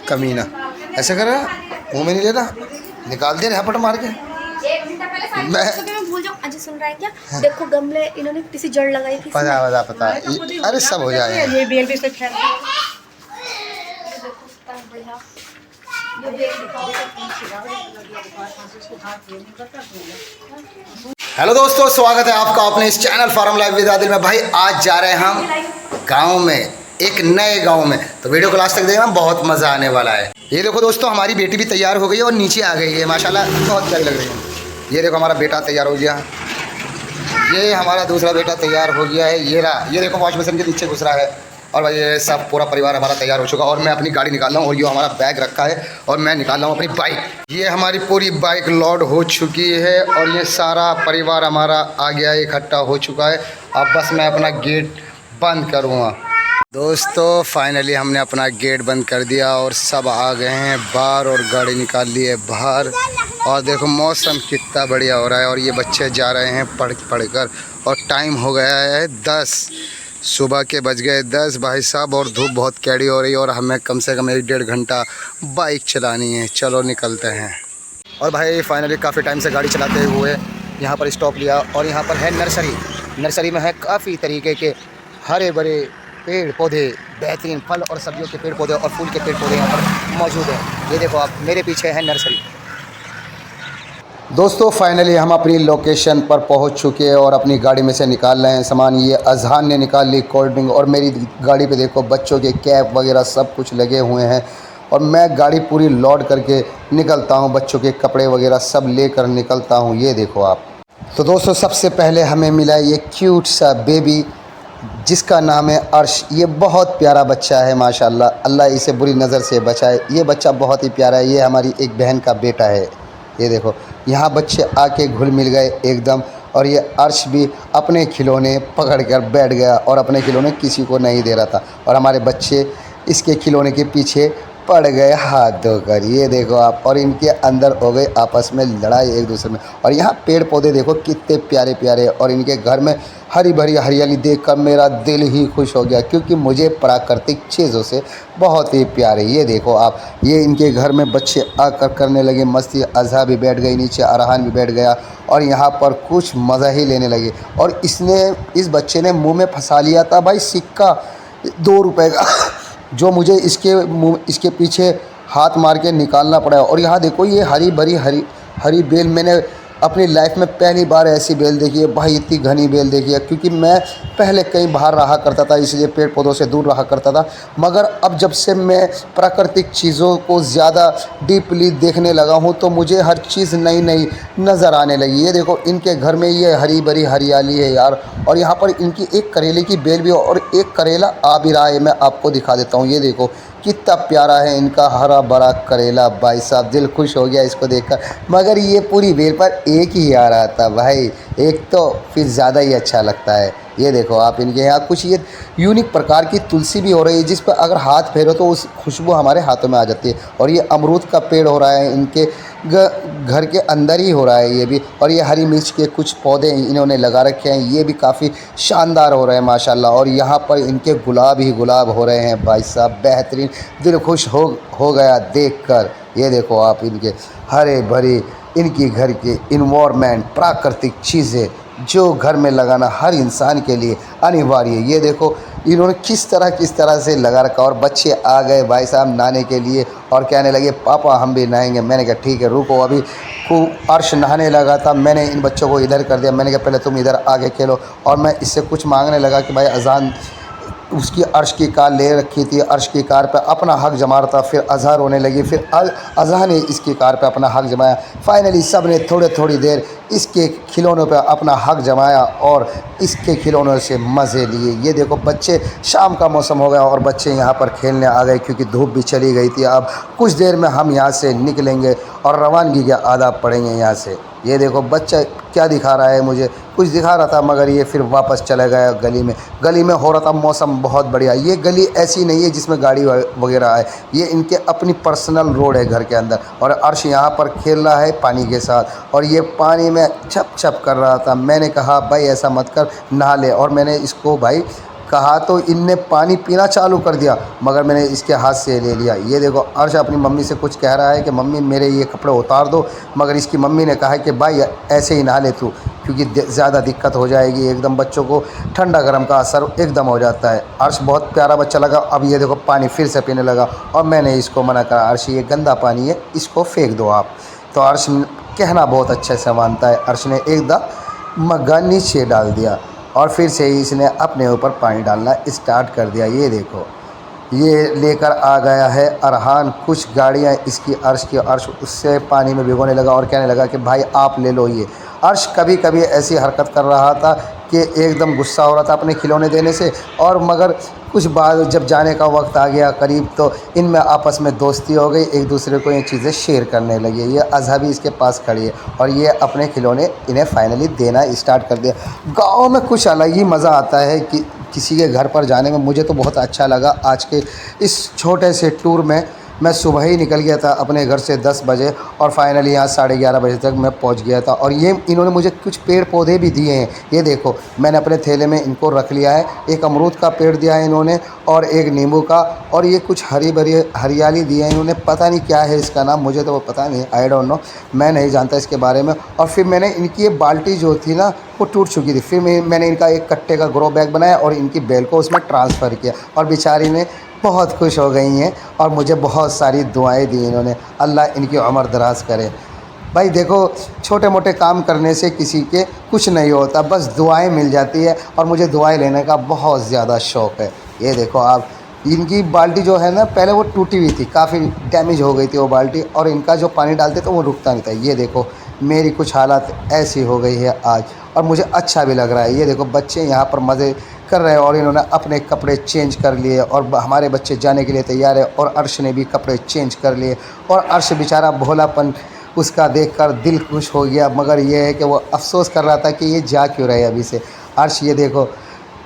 कमीना ऐसे कर रहा, मुँह में नहीं ले रहा, निकाल दे रहा पट मार के। मैं भूल जाऊँ। अजय सुन रहा है क्या? देखो गमले इन्होंने किसी जड़ लगाई थी। पता अरे सब हो जाएगा। ये बेल भी से हेलो दोस्तों, स्वागत है आपका अपने इस channel farm life with Adil में। भाई आज जा रहे हैं हम गांव में, एक नए गांव में, तो वीडियो को लास्ट तक देखना, बहुत मज़ा आने वाला है। ये देखो दोस्तों, हमारी बेटी भी तैयार हो गई है और नीचे आ गई है, माशाल्लाह बहुत प्यारी लग रही है। ये देखो हमारा बेटा तैयार हो गया, ये हमारा दूसरा बेटा तैयार हो गया है, ये रहा, ये देखो वॉश बेसिन के नीचे घुस रहा है। और भाई ये सब पूरा परिवार हमारा तैयार हो चुका है और मैं अपनी गाड़ी निकाल रहा हूँ और ये हमारा बैग रखा है और मैं निकाल रहा हूँ अपनी बाइक। ये हमारी पूरी बाइक लोड हो चुकी है और ये सारा परिवार हमारा आ गया है, इकट्ठा हो चुका है। अब बस मैं अपना गेट बंद करूँगा। दोस्तों फाइनली हमने अपना गेट बंद कर दिया और सब आ गए हैं बाहर और गाड़ी निकाल ली है बाहर। और देखो मौसम कितना बढ़िया हो रहा है और ये बच्चे जा रहे हैं पढ़ कर और टाइम हो गया है 10 सुबह के बज गए 10 भाई साहब, और धूप बहुत कैडी हो रही है और हमें कम से कम 1-1.5 घंटा बाइक चलानी है। चलो निकलते हैं। और भाई फाइनली काफ़ी टाइम से गाड़ी चलाते हुए यहाँ पर स्टॉप लिया और यहाँ पर है नर्सरी में है काफ़ी तरीके के हरे भरे पेड़ पौधे, बेहतरीन फल और सब्जियों के पेड़ पौधे और फूल के पेड़ पौधे यहाँ पर मौजूद हैं। ये देखो आप, मेरे पीछे है नर्सरी। दोस्तों फाइनली हम अपनी लोकेशन पर पहुंच चुके हैं और अपनी गाड़ी में से निकाल रहे हैं सामान। ये अजहान ने निकाल ली कोल्ड ड्रिंक और मेरी गाड़ी पे देखो बच्चों के कैप वगैरह सब कुछ लगे हुए हैं और मैं गाड़ी पूरी लोड करके निकलता हूं, बच्चों के कपड़े वगैरह सब लेकर निकलता हूं। ये देखो आप। तो दोस्तों सबसे पहले हमें मिला ये क्यूट सा बेबी जिसका नाम है अर्श। ये बहुत प्यारा बच्चा है माशाल्लाह, अल्लाह इसे बुरी नज़र से बचाए। ये बच्चा बहुत ही प्यारा है, ये हमारी एक बहन का बेटा है। ये देखो यहाँ बच्चे आके घुल मिल गए एकदम और ये अर्श भी अपने खिलौने पकड़ कर बैठ गया और अपने खिलौने किसी को नहीं दे रहा था और हमारे बच्चे इसके खिलौने के पीछे पड़ गए हाथ धोकर। ये देखो आप, और इनके अंदर हो गए आपस में लड़ाई एक दूसरे में। और यहाँ पेड़ पौधे देखो कितने प्यारे प्यारे और इनके घर में हरी भरी हरियाली देखकर मेरा दिल ही खुश हो गया क्योंकि मुझे प्राकृतिक चीज़ों से बहुत ही प्यार है। ये देखो आप, ये इनके घर में बच्चे आकर करने लगे मस्ती। अज़हा भी बैठ गई नीचे, अरहान भी बैठ गया और यहाँ पर कुछ मज़ा ही लेने लगे। और इस बच्चे ने मुँह में फंसा लिया था भाई सिक्का 2 रुपये का जो मुझे इसके पीछे हाथ मार के निकालना पड़ा। और यहाँ देखो ये हरी भरी हरी बेल, मैंने अपनी लाइफ में पहली बार ऐसी बेल देखी है भाई, इतनी घनी बेल देखी है। क्योंकि मैं पहले कहीं बाहर रहा करता था इसलिए पेड़ पौधों से दूर रहा करता था, मगर अब जब से मैं प्राकृतिक चीज़ों को ज़्यादा डीपली देखने लगा हूँ तो मुझे हर चीज़ नई नई नज़र आने लगी। ये देखो इनके घर में ये हरी भरी हरियाली है यार। और यहाँ पर इनकी एक करेले की बेल भी और एक करेला आ भी रहा है, मैं आपको दिखा देता हूँ। ये देखो कितना प्यारा है इनका हरा भरा करेला भाई साहब, दिल खुश हो गया इसको देखकर। मगर ये पूरी बेल पर एक ही आ रहा था भाई, एक तो फिर ज़्यादा ही अच्छा लगता है। ये देखो आप, इनके यहाँ कुछ ये यूनिक प्रकार की तुलसी भी हो रही है जिस पर अगर हाथ फेरो तो उस खुशबू हमारे हाथों में आ जाती है। और ये अमरूद का पेड़ हो रहा है इनके घर के अंदर ही हो रहा है ये भी। और ये हरी मिर्च के कुछ पौधे इन्होंने लगा रखे हैं, ये भी काफ़ी शानदार हो रहे हैं माशाल्लाह। और यहाँ पर इनके गुलाब ही गुलाब हो रहे हैं भाई साहब, बेहतरीन, दिल खुश हो गया देखकर। ये देखो आप, इनके हरे भरे इनकी घर के इन्वायरमेंट, प्राकृतिक चीज़ें जो घर में लगाना हर इंसान के लिए अनिवार्य है। ये देखो इन्होंने किस तरह से लगा रखा। और बच्चे आ गए भाई साहब नहाने के लिए और कहने लगे पापा हम भी नहाएंगे। मैंने कहा ठीक है रुको, अभी अर्श नहाने लगा था, मैंने इन बच्चों को इधर कर दिया। मैंने कहा पहले तुम इधर आगे खेलो। और मैं इससे कुछ मांगने लगा कि भाई अजान उसकी अर्श की कार ले रखी थी, अर्श की कार पे अपना हक जमा रहा था। फिर अजहर रोने लगी, फिर अजहर ने इसकी कार पे अपना हक जमाया। फाइनली सब ने थोड़ी देर इसके खिलौनों पे अपना हक जमाया और इसके खिलौनों से मज़े लिए। ये देखो बच्चे, शाम का मौसम हो गया और बच्चे यहाँ पर खेलने आ गए क्योंकि धूप भी चली गई थी। अब कुछ देर में हम यहाँ से निकलेंगे और रवानगी के आदाब पढ़ेंगे यहाँ से। ये देखो बच्चा क्या दिखा रहा है, मुझे कुछ दिखा रहा था मगर ये फिर वापस चला गया गली में हो रहा था मौसम बहुत बढ़िया। ये गली ऐसी नहीं है जिसमें गाड़ी वगैरह आए, ये इनके अपनी पर्सनल रोड है घर के अंदर। और अर्श यहाँ पर खेल रहा है पानी के साथ और ये पानी में छप छप कर रहा था। मैंने कहा भाई ऐसा मत कर, नहा ले। और मैंने इसको भाई कहा तो इनने पानी पीना चालू कर दिया, मगर मैंने इसके हाथ से ले लिया। ये देखो अर्श अपनी मम्मी से कुछ कह रहा है कि मम्मी मेरे ये कपड़े उतार दो, मगर इसकी मम्मी ने कहा है कि भाई ऐसे ही नहा ले तू, क्योंकि ज़्यादा दिक्कत हो जाएगी, एकदम बच्चों को ठंडा गर्म का असर एकदम हो जाता है। अर्श बहुत प्यारा बच्चा लगा। अब ये देखो पानी फिर से पीने लगा और मैंने इसको मना करा, अर्श ये गंदा पानी है, इसको फेंक दो आप। तो अर्श कहना बहुत अच्छे से मानता है। अर्श ने एकदम मग्गा नीचे डाल दिया और फिर से ही इसने अपने ऊपर पानी डालना स्टार्ट कर दिया। ये देखो ये लेकर आ गया है अरहान कुछ गाड़ियाँ इसकी अर्श की। अर्श उससे पानी में भिगोने लगा और कहने लगा कि भाई आप ले लो ये। अर्श कभी कभी ऐसी हरकत कर रहा था कि एकदम गुस्सा हो रहा था अपने खिलौने देने से, और मगर कुछ बाद जब जाने का वक्त आ गया करीब, तो इनमें आपस में दोस्ती हो गई, एक दूसरे को ये चीज़ें शेयर करने लगे। ये अज़हा भी इसके पास खड़ी है और ये अपने खिलौने इन्हें फाइनली देना स्टार्ट कर दिया। गाँव में कुछ अलग ही मज़ा आता है कि किसी के घर पर जाने में। मुझे तो बहुत अच्छा लगा आज के इस छोटे से टूर में। मैं सुबह ही निकल गया था अपने घर से 10 बजे और फाइनली यहाँ 11:30 बजे तक मैं पहुँच गया था। और ये इन्होंने मुझे कुछ पेड़ पौधे भी दिए हैं। ये देखो मैंने अपने थैले में इनको रख लिया है। एक अमरूद का पेड़ दिया है इन्होंने और एक नींबू का, और ये कुछ हरी भरी हरियाली दी है इन्होंने। पता नहीं क्या है इसका नाम, मुझे तो वो पता नहीं, आई डोंट नो, मैं नहीं जानता इसके बारे में। और फिर मैंने इनकी ये बाल्टी जो थी ना वो टूट चुकी थी, फिर मैंने इनका एक कट्टे का ग्रो बैग बनाया और इनकी बेल को उसमें ट्रांसफ़र किया और बेचारी ने बहुत खुश हो गई हैं और मुझे बहुत सारी दुआएं दी इन्होंने। अल्लाह इनकी उम्र दराज करे। भाई देखो छोटे मोटे काम करने से किसी के कुछ नहीं होता, बस दुआएं मिल जाती है और मुझे दुआएं लेने का बहुत ज़्यादा शौक़ है। ये देखो आप, इनकी बाल्टी जो है ना पहले वो टूटी हुई थी, काफ़ी डैमेज हो गई थी वो बाल्टी, और इनका जो पानी डालते तो वो रुकता नहीं था। ये देखो मेरी कुछ हालत ऐसी हो गई है आज, और मुझे अच्छा भी लग रहा है। ये देखो बच्चे यहाँ पर मज़े कर रहे हैं और इन्होंने अपने कपड़े चेंज कर लिए और हमारे बच्चे जाने के लिए तैयार है, और अर्श ने भी कपड़े चेंज कर लिए। और अर्श बेचारा भोलापन उसका देखकर दिल खुश हो गया, मगर ये है कि वो अफसोस कर रहा था कि ये जा क्यों रहे अभी से। अर्श ये देखो,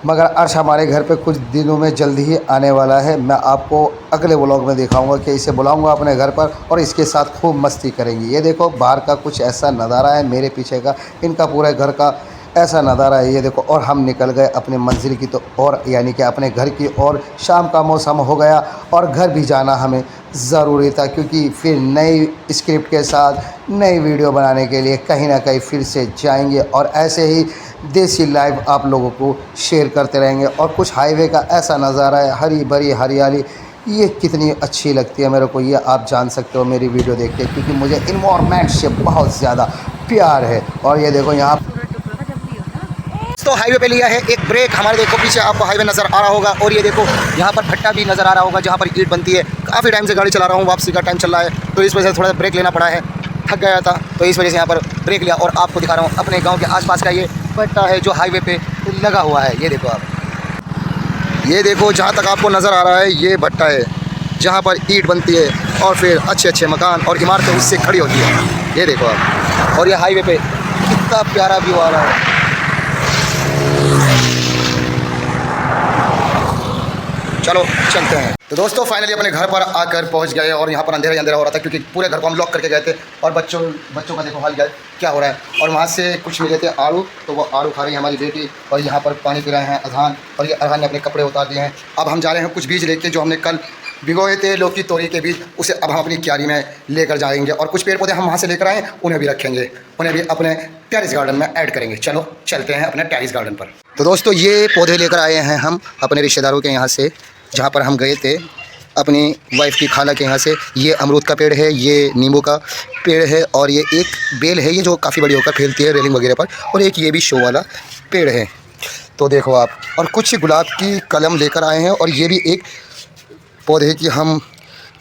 मगर अर्श हमारे घर पे कुछ दिनों में जल्दी ही आने वाला है। मैं आपको अगले व्लॉग में दिखाऊंगा कि इसे बुलाऊंगा अपने घर पर और इसके साथ खूब मस्ती करेंगे। ये देखो बाहर का कुछ ऐसा नज़ारा है, मेरे पीछे का इनका पूरे घर का ऐसा नज़ारा है। ये देखो, और हम निकल गए अपने मंजिल की तो और यानी कि अपने घर की, और शाम का मौसम हो गया और घर भी जाना हमें ज़रूरी था, क्योंकि फिर नई स्क्रिप्ट के साथ नई वीडियो बनाने के लिए कहीं ना कहीं फिर से जाएंगे और ऐसे ही देसी लाइव आप लोगों को शेयर करते रहेंगे। और कुछ हाईवे का ऐसा नज़ारा है, हरी भरी हरियाली, ये कितनी अच्छी लगती है मेरे को, ये आप जान सकते हो मेरी वीडियो देख के, क्योंकि मुझे इन्वायरमेंट से बहुत ज़्यादा प्यार है। और ये देखो यहाँ तो हाईवे पे लिया है एक ब्रेक। हमारे देखो पीछे आपको हाईवे नज़र आ रहा होगा, और ये देखो यहाँ पर भट्टा भी नज़र आ रहा होगा जहाँ पर ईंट बनती है। काफ़ी टाइम से गाड़ी चला रहा हूँ, वापसी का टाइम चल रहा है, तो इस वजह से थोड़ा ब्रेक लेना पड़ा है, थक गया था, तो इस वजह से यहाँ पर ब्रेक लिया। और आपको दिखा रहा हूँ अपने गाँव के आसपास का ये भट्टा है जो हाईवे पे लगा हुआ है। ये देखो आप, ये देखो जहाँ तक आपको नज़र आ रहा है ये भट्टा है जहाँ पर ईंट बनती है और फिर अच्छे अच्छे मकान और इमारतें उससे खड़ी होती है। ये देखो आप, और ये हाईवे पे कितना प्यारा व्यू आ रहा है। चलो चलते हैं। तो दोस्तों फाइनली अपने घर पर आकर पहुंच गए और यहाँ पर अंधेरा ही अंधेरा हो रहा था, क्योंकि पूरे घर को हम लॉक करके गए थे। और बच्चों का देखो हाल क्या हो रहा है। और वहाँ से कुछ मिले थे आड़ू, तो वो आड़ू खा रही है हमारी बेटी, और यहाँ पर पानी पी रहे हैं अरहान, और ये अरहान ने अपने कपड़े उतार दिए हैं। अब हम जा रहे हैं कुछ बीज लेके, जो हमने कल भिगोए थे लौकी तोरी के बीज, उसे अब हम अपनी क्यारी में लेकर जाएंगे। और कुछ पेड़ पौधे हम वहाँ से लेकर आए, उन्हें भी रखेंगे, उन्हें भी अपने टेरेस गार्डन में ऐड करेंगे। चलो चलते हैं अपने टेरेस गार्डन पर। तो दोस्तों ये पौधे लेकर आए हैं हम अपने रिश्तेदारों के यहाँ से, जहाँ पर हम गए थे अपनी वाइफ की खाला के यहाँ से। ये अमरूद का पेड़ है, ये नींबू का पेड़ है, और ये एक बेल है ये जो काफ़ी बड़ी होकर फैलती है रेलिंग वगैरह पर, और एक ये भी शो वाला पेड़ है। तो देखो आप, और कुछ गुलाब की कलम लेकर आए हैं, और ये भी एक पौधे की हम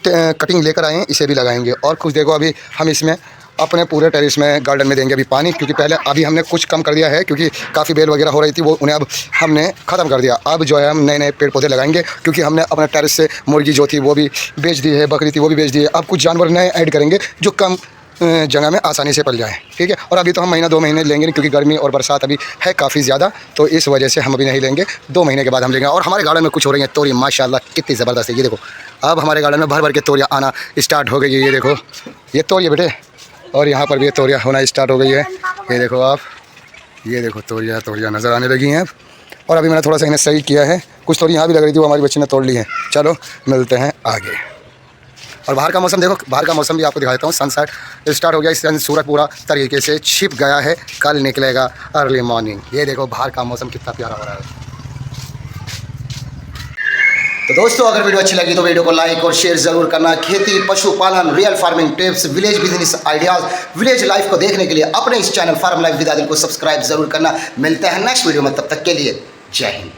कटिंग लेकर आए हैं, इसे भी लगाएंगे। और कुछ देखो अभी हम इसमें अपने पूरे टेरेस में गार्डन में देंगे अभी पानी, क्योंकि पहले अभी हमने कुछ कम कर दिया है, क्योंकि काफ़ी बेल वगैरह हो रही थी, वो उन्हें अब हमने ख़त्म कर दिया। अब जो है हम नए नए पेड़ पौधे लगाएंगे, क्योंकि हमने अपने टेरेस से मुर्गी जो थी वो भी बेच दी है, बकरी थी वो भी बेच दी है। अब कुछ जानवर नए ऐड करेंगे जो कम जगह में आसानी से पल जाए, ठीक है। और अभी तो हम महीना 2 महीने लेंगे नहीं, क्योंकि गर्मी और बरसात अभी है काफ़ी ज़्यादा, तो इस वजह से हम अभी नहीं लेंगे, 2 महीने के बाद हम लेंगे। और हमारे गार्डन में कुछ हो रही है तोरी, माशाल्लाह कितनी ज़बरदस्त है। ये देखो अब हमारे गार्डन में भर भर के तोरियाँ आना स्टार्ट हो गई है। ये देखो ये तोरियाँ बेटे, और यहाँ पर भी तोरियाँ होना स्टार्ट हो गई है। ये देखो आप, ये देखो तोरियाँ नज़र आने लगी हैं अब। और अभी मैंने थोड़ा सा इन्हें सही किया है, कुछ थोड़ी यहाँ भी लग रही थी, वो हमारी बच्ची ने तोड़ ली है। चलो मिलते हैं आगे। और बाहर का मौसम देखो, बाहर का मौसम भी आपको दिखाता हूँ। सनसेट स्टार्ट हो गया, इस दिन सूरज पूरा तरीके से छिप गया है, कल निकलेगा अर्ली मॉर्निंग। ये देखो बाहर का मौसम कितना प्यारा हो रहा है। तो दोस्तों अगर वीडियो अच्छी लगी तो वीडियो को लाइक और शेयर जरूर करना। खेती, पशुपालन, real farming tips, village business ideas, village life को देखने के लिए अपने इस channel farm life with Adil को सब्सक्राइब जरूर करना। मिलते हैं नेक्स्ट वीडियो में, तब तक के लिए जय हिंद।